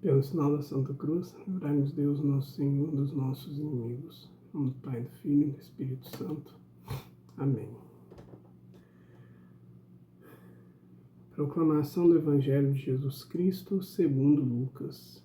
Pelo sinal da Santa Cruz, livrai-nos Deus, nosso Senhor, dos nossos inimigos. Em nome do Pai, do Filho e do Espírito Santo. Amém. Proclamação do Evangelho de Jesus Cristo segundo Lucas.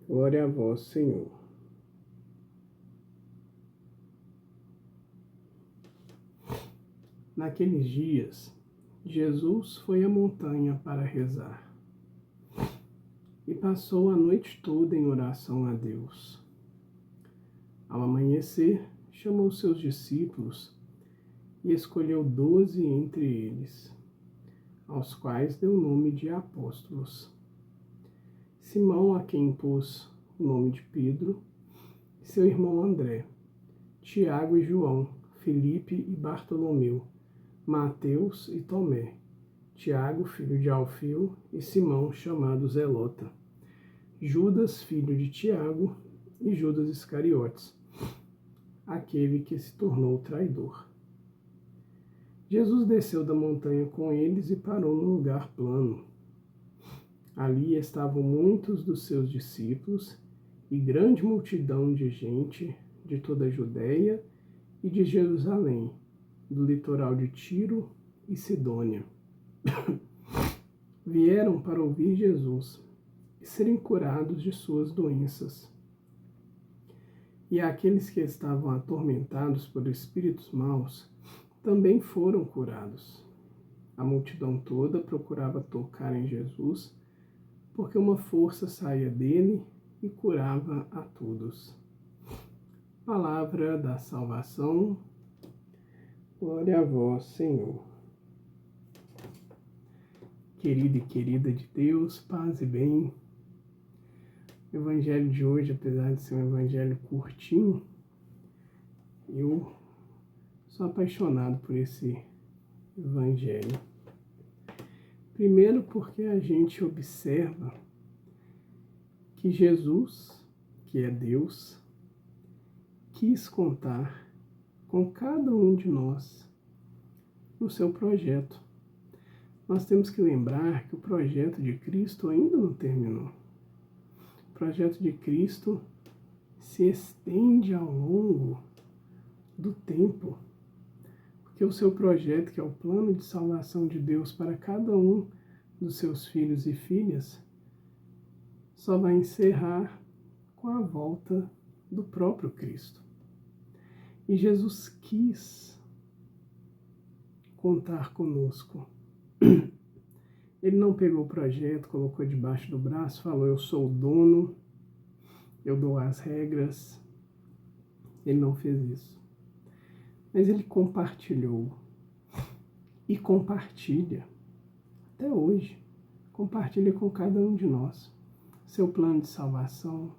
Glória a vós, Senhor. Naqueles dias, Jesus foi à montanha para rezar. E passou a noite toda em oração a Deus. Ao amanhecer, chamou seus discípulos e escolheu 12 entre eles, aos quais deu o nome de apóstolos. Simão, a quem pôs o nome de Pedro, seu irmão André, Tiago e João, Filipe e Bartolomeu, Mateus e Tomé, Tiago, filho de Alfeu, e Simão, chamado Zelota, Judas, filho de Tiago, e Judas Iscariotes, aquele que se tornou traidor. Jesus desceu da montanha com eles e parou num lugar plano. Ali estavam muitos dos seus discípulos e grande multidão de gente de toda a Judéia e de Jerusalém, do litoral de Tiro e Sidônia. Vieram para ouvir Jesus e serem curados de suas doenças. E aqueles que estavam atormentados por espíritos maus também foram curados. A multidão toda procurava tocar em Jesus, porque uma força saía dele e curava a todos. Palavra da salvação. Glória a vós, Senhor. Querido e querida de Deus, paz e bem. O evangelho de hoje, apesar de ser um evangelho curtinho, eu sou apaixonado por esse evangelho. Primeiro porque a gente observa que Jesus, que é Deus, quis contar com cada um de nós no seu projeto. Nós temos que lembrar que o projeto de Cristo ainda não terminou. O projeto de Cristo se estende ao longo do tempo, porque o seu projeto, que é o plano de salvação de Deus para cada um dos seus filhos e filhas, só vai encerrar com a volta do próprio Cristo. E Jesus quis contar conosco. Ele não pegou o projeto, colocou debaixo do braço, falou: eu sou o dono, eu dou as regras. Ele não fez isso. Mas ele compartilhou. E compartilha. Até hoje. Compartilha com cada um de nós. Seu plano de salvação,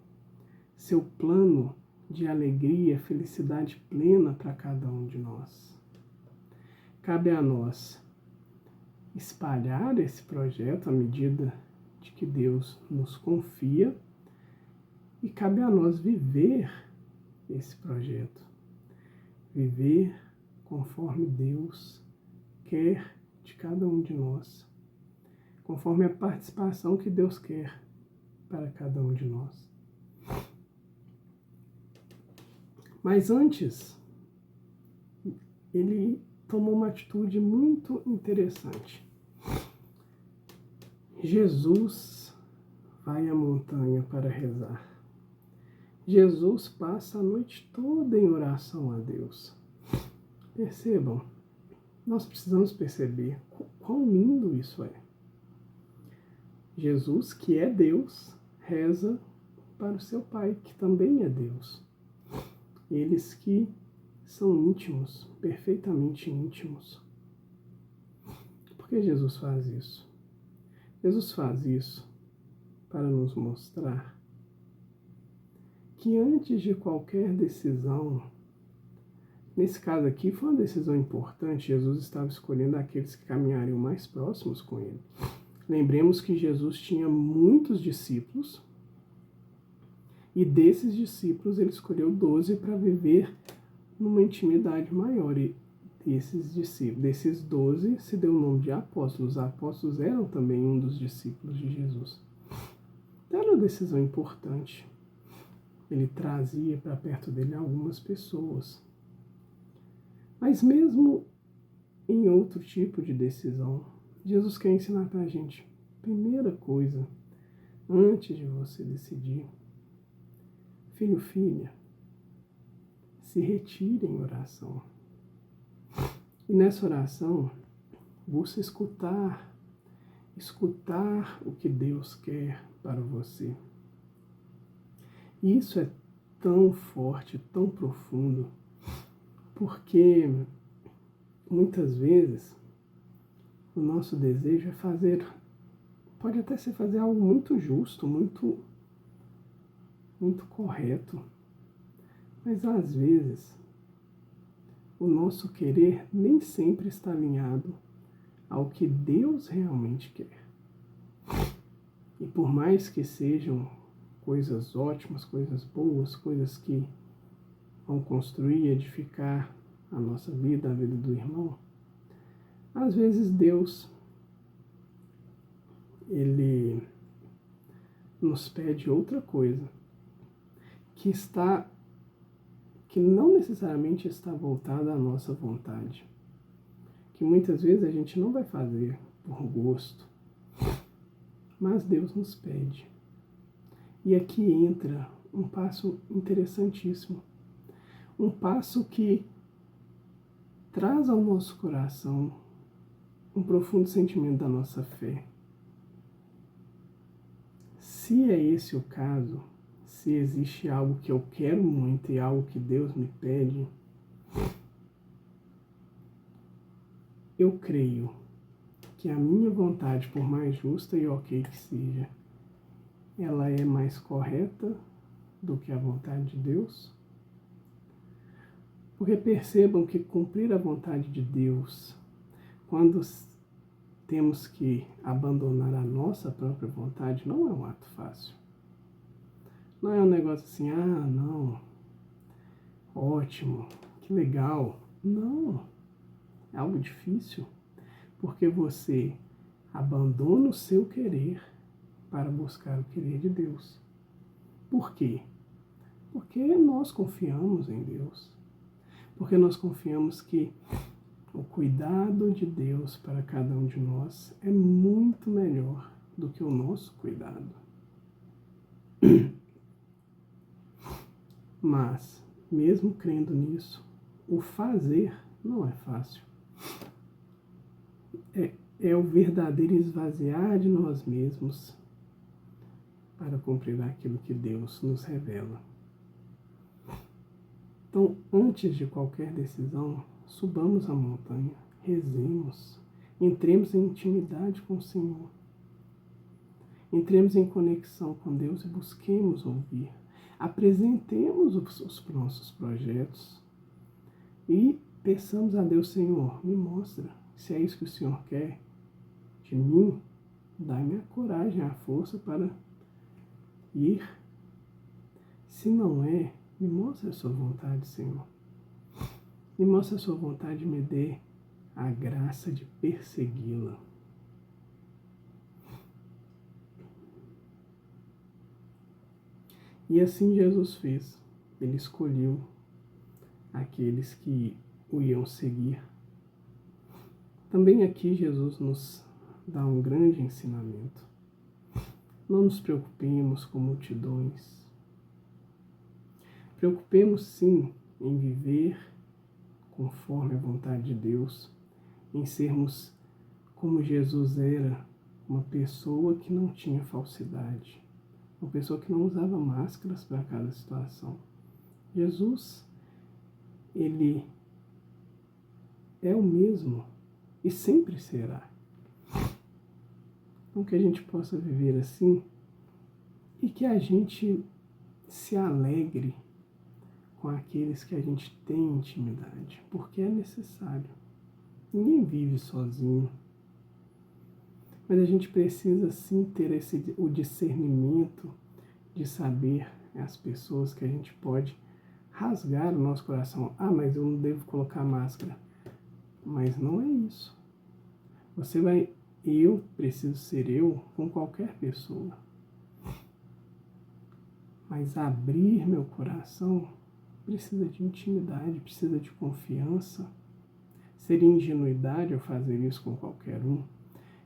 seu plano de alegria, felicidade plena para cada um de nós. Cabe a nós espalhar esse projeto à medida de que Deus nos confia, e cabe a nós viver esse projeto. Viver conforme Deus quer de cada um de nós, conforme a participação que Deus quer para cada um de nós. Mas antes, ele tomou uma atitude muito interessante. Jesus vai à montanha para rezar. Jesus passa a noite toda em oração a Deus. Percebam, nós precisamos perceber quão lindo isso é. Jesus, que é Deus, reza para o seu Pai, que também é Deus. Eles que são íntimos, perfeitamente íntimos. Por que Jesus faz isso? Jesus faz isso para nos mostrar que antes de qualquer decisão, nesse caso aqui foi uma decisão importante, Jesus estava escolhendo aqueles que caminhariam mais próximos com ele. Lembremos que Jesus tinha muitos discípulos, e desses discípulos ele escolheu 12 para viver numa intimidade maior. E desses discípulos, desses 12, se deu o nome de apóstolos. Os apóstolos eram também um dos discípulos de Jesus. Então era decisão importante, ele trazia para perto dele algumas pessoas. Mas mesmo em outro tipo de decisão, Jesus quer ensinar para a gente, primeira coisa, antes de você decidir, filho, filha, se retire em oração. E nessa oração, busque escutar o que Deus quer para você. E isso é tão forte, tão profundo, porque muitas vezes o nosso desejo é pode até ser fazer algo muito justo, muito correto, mas às vezes o nosso querer nem sempre está alinhado ao que Deus realmente quer. E por mais que sejam coisas ótimas, coisas boas, coisas que vão construir e edificar a nossa vida, a vida do irmão, às vezes Deus, Ele nos pede outra coisa, que não necessariamente está voltada à nossa vontade, que muitas vezes a gente não vai fazer por gosto, mas Deus nos pede. E aqui entra um passo interessantíssimo, um passo que traz ao nosso coração um profundo sentimento da nossa fé. Se é esse o caso, se existe algo que eu quero muito e algo que Deus me pede, eu creio que a minha vontade, por mais justa e ok que seja, ela é mais correta do que a vontade de Deus. Porque percebam que cumprir a vontade de Deus, quando temos que abandonar a nossa própria vontade, não é um ato fácil. Não é um negócio assim, não, ótimo, que legal. Não, é algo difícil, porque você abandona o seu querer para buscar o querer de Deus. Por quê? Porque nós confiamos em Deus. Porque nós confiamos que o cuidado de Deus para cada um de nós é muito melhor do que o nosso cuidado. Mas, mesmo crendo nisso, o fazer não é fácil. É o verdadeiro esvaziar de nós mesmos para cumprir aquilo que Deus nos revela. Então, antes de qualquer decisão, subamos a montanha, rezemos, entremos em intimidade com o Senhor. Entremos em conexão com Deus e busquemos ouvir. Apresentemos os nossos projetos e peçamos a Deus, Senhor, me mostra se é isso que o Senhor quer de mim, dá-me a coragem, a força para ir. Se não é, me mostra a sua vontade, Senhor. Me mostra a sua vontade e me dê a graça de persegui-la. E assim Jesus fez. Ele escolheu aqueles que o iam seguir. Também aqui Jesus nos dá um grande ensinamento. Não nos preocupemos com multidões. Preocupemos sim em viver conforme a vontade de Deus, em sermos como Jesus era, uma pessoa que não tinha falsidade, uma pessoa que não usava máscaras para cada situação. Jesus, ele é o mesmo e sempre será. Então que a gente possa viver assim e que a gente se alegre com aqueles que a gente tem intimidade, porque é necessário. Ninguém vive sozinho. Mas a gente precisa sim ter o discernimento de saber as pessoas que a gente pode rasgar o nosso coração. Mas eu não devo colocar máscara. Mas não é isso. Eu preciso ser eu com qualquer pessoa. Mas abrir meu coração precisa de intimidade, precisa de confiança. Seria ingenuidade eu fazer isso com qualquer um.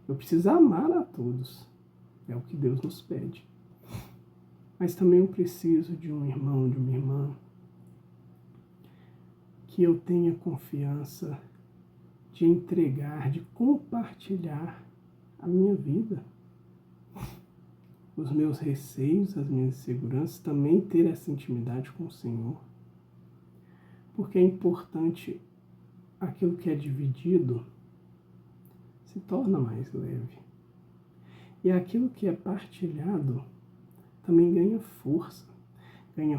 Eu preciso amar a todos. É o que Deus nos pede. Mas também eu preciso de um irmão, de uma irmã, que eu tenha confiança de entregar, de compartilhar a minha vida. Os meus receios, as minhas inseguranças, também ter essa intimidade com o Senhor. Porque é importante aquilo que é dividido se torna mais leve. E aquilo que é partilhado também ganha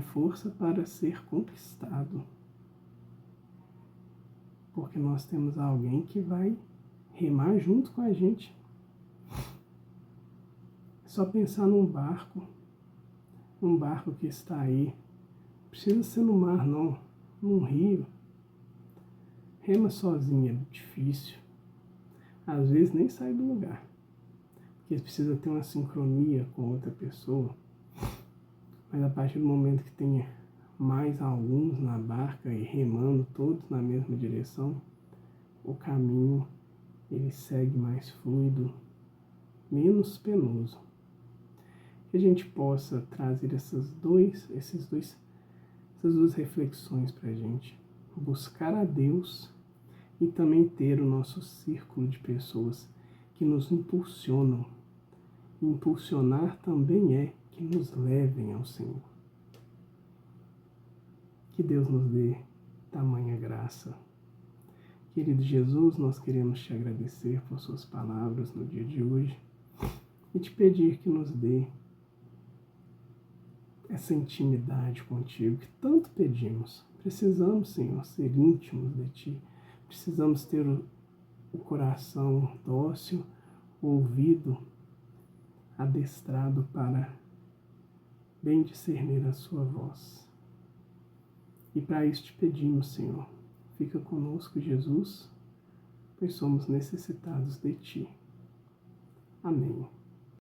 força para ser conquistado. Porque nós temos alguém que vai remar junto com a gente. É só pensar num barco que está aí. Não precisa ser no mar não, num rio. Rema sozinho é difícil. Às vezes nem sai do lugar. Porque precisa ter uma sincronia com outra pessoa. Mas a partir do momento que tenha mais alguns na barca e remando todos na mesma direção, o caminho ele segue mais fluido, menos penoso. Que a gente possa trazer essas duas reflexões para a gente. Buscar a Deus e também ter o nosso círculo de pessoas que nos impulsionam. Impulsionar também é que nos levem ao Senhor. Que Deus nos dê tamanha graça. Querido Jesus, nós queremos te agradecer por suas palavras no dia de hoje e te pedir que nos dê essa intimidade contigo que tanto pedimos. Precisamos, Senhor, ser íntimos de ti. Precisamos ter o coração dócil, o ouvido adestrado para bem discernir a sua voz. E para isso te pedimos, Senhor, fica conosco, Jesus, pois somos necessitados de ti. Amém.